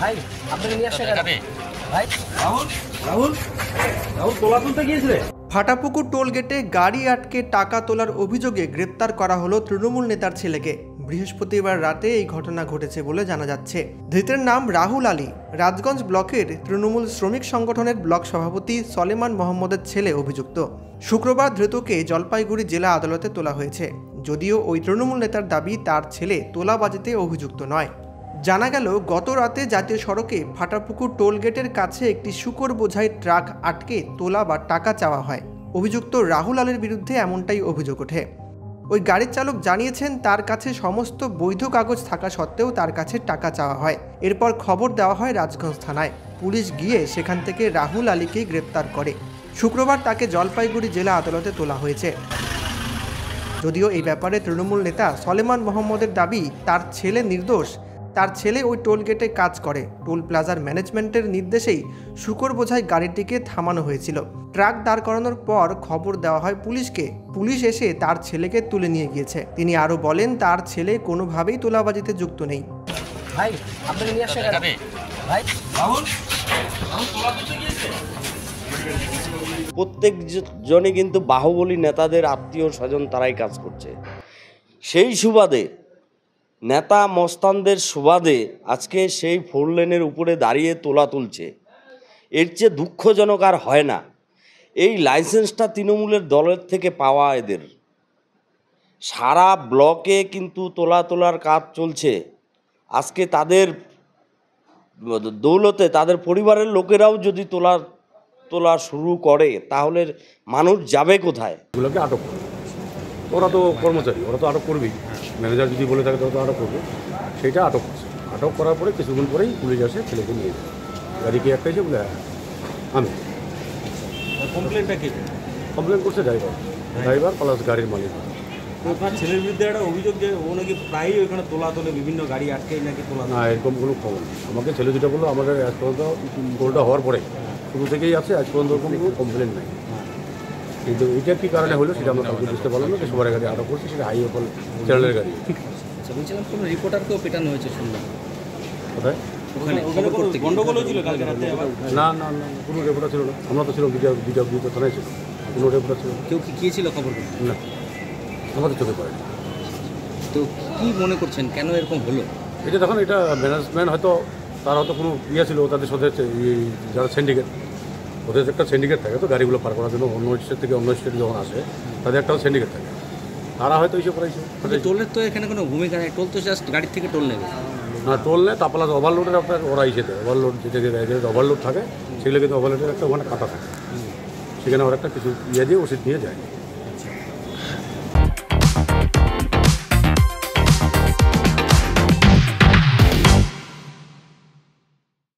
ভাই আপনাকে নিয়ে আসছে কেন ভাই? রাহুল রাহুল রাহুল তোলা তুলতে গিয়েছিলে? ফাটাপুকুর টোলগেটে গাড়ি আটকে টাকা তোলার অভিযোগে গ্রেপ্তার করা হলো তৃণমূল নেতার ছেলেকে। বৃহস্পতিবার রাতে এই ঘটনা ঘটেছে বলে জানা যাচ্ছে। ধৃতের নাম রাহুল আলী, রাজগঞ্জ ব্লকের তৃণমূল শ্রমিক সংগঠনের ব্লক সভাপতি সলেমান মোহাম্মদের ছেলে অভিযুক্ত। শুক্রবার ধৃতকে জলপাইগুড়ি জেলা আদালতে তোলা হয়েছে। যদিও ওই তৃণমূল নেতার দাবি তার ছেলে তোলাবাজিতে অভিযুক্ত নয়। জানা গেল, গত রাতে জাতীয় সড়কে ফাটাপুকুর টোলগেটের কাছে একটি শুকর বোঝাই ট্রাক আটকে তোলা বা টাকা চাওয়া হয়। অভিযুক্ত রাহুল আলীর বিরুদ্ধে এমনটাই অভিযোগ ওঠে। ওই গাড়ির চালক জানিয়েছেন তার কাছে সমস্ত বৈধ কাগজ থাকা সত্ত্বেও তার কাছে টাকা চাওয়া হয়। এরপর খবর দেওয়া হয় রাজগঞ্জ থানায়। পুলিশ গিয়ে সেখান থেকে রাহুল আলীকে গ্রেপ্তার করে। শুক্রবার তাকে জলপাইগুড়ি জেলা আদালতে তোলা হয়েছে। যদিও এই ব্যাপারে তৃণমূল নেতা সলেমান মোহাম্মদের দাবি তার ছেলে নির্দোষ। তার ছেলে ওই টোলগেটে কাজ করে। টোল প্লাজার ম্যানেজমেন্টের নির্দেশেই শুকর বোঝাই গাড়িটিকে থামানো হয়েছিল। ট্রাক দাঁড় করানোর পর খবর দেওয়া হয় পুলিশকে। পুলিশ এসে তার ছেলেকে তুলে নিয়ে গিয়েছে। তিনি আরও বলেন তার ছেলে কোনোভাবেই তোলাবাজিতে যুক্ত নেই। ভাই আপনাকে নিয়ে আসছে কেন ভাই? রাহুল রাহুল তোলা তুলতে গিয়েছিলে? প্রত্যেক জনই কিন্তু বাহুবলী নেতাদের আত্মীয় স্বজন তারাই কাজ করছে। সেই সুবাদে নেতা মস্তানদের সুবাদে আজকে সেই 4 লেনের উপরে দাঁড়িয়ে তোলা তুলছে। এর চেয়ে দুঃখজনক আর হয় না। এই লাইসেন্সটা তৃণমূলের দলের থেকে পাওয়া এদের। সারা ব্লকে কিন্তু তোলার কাজ চলছে। আজকে তাদের দৌলতে তাদের পরিবারের লোকেরাও যদি তোলা শুরু করে তাহলে মানুষ যাবে কোথায়? এগুলোকে আটক করে, ওরা তো কর্মচারী, ওরা তো আটক করবেই। ম্যানেজার যদি বলে থাকে তাহলে তো আটক করবে। সেইটা আটক করছে। আটক করার পরে কিছুক্ষণ পরেই পুলিশ আসে, ছেলেকে নিয়ে যায়। গাড়ি কে একটা এসে বলে আমি কমপ্লেনটা কে? কমপ্লেন করছে ড্রাইভার প্লাস গাড়ির মালিক। আপনার ছেলের বিরুদ্ধে একটা অভিযোগ যে ও নাকি প্রায়ই ওইখানে তোলে বিভিন্ন গাড়ি আটকেই নাকি তোলা। না, এরকম কোনো খবর নেই। আমাকে ছেলে দুটো বললো আমাদের আজ পর্যন্ত গোলটা হওয়ার পরে শুরু থেকেই আছে, আজ পর্যন্ত কোনো কমপ্লেন নেই। কিন্তু এটা কী কারণে হলো সেটা আমরা কাউকে বুঝতে পারলাম না। যে সবার গাড়ি আটক করছে, সেটা হাইওয়ে চ্যানেলের গাড়ি। আচ্ছা, বলছিলাম কোনো রিপোর্টারকেও পেটানো হয়েছে শুনলাম। কোথায়? ওখানে গন্ডগোল হয়েছিল কালকে রাতে আবার? না না না, কোনো রেপোর্টার ছিল না। আমরা তো ছিলাম দুটো থানায় ছিল, কোনো রেপোর্টার ছিল না। কেউ কি গিয়েছিল খবর? না, আমাদের চোখে পড়েনি। তো কি মনে করছেন কেন এরকম হলো? এটা তখন এটা ম্যানেজমেন্ট হয়তো তার হয়তো কোনো ইয়ে ছিল তাদের সাথে, যারা সিন্ডিকেট, ওদের একটা সিন্ডিকেট থাকে তো গাড়িগুলো পার করার জন্য। অন্য স্টেট থেকে অন্য স্টেটে যখন আসে তাদের একটা সিন্ডিকেট থাকে, তারা হয়তো এসে করাইছে। টোলের তো এখানে কোনো ভূমিকা নেই, টোল তো জাস্ট গাড়ির থেকে টোল নেবে। না, টোল নেই, তারপর ওভারলোডের আপনার ওরা এসে দেয়। ওভারলোড যেটা ওভারলোড থাকে সেগুলো কিন্তু ওভারলোডের একটা ওখানে কাটা থাকে, সেখানে ওরা একটা কিছু ইয়ে দিয়ে ওষুধ দিয়ে যায়।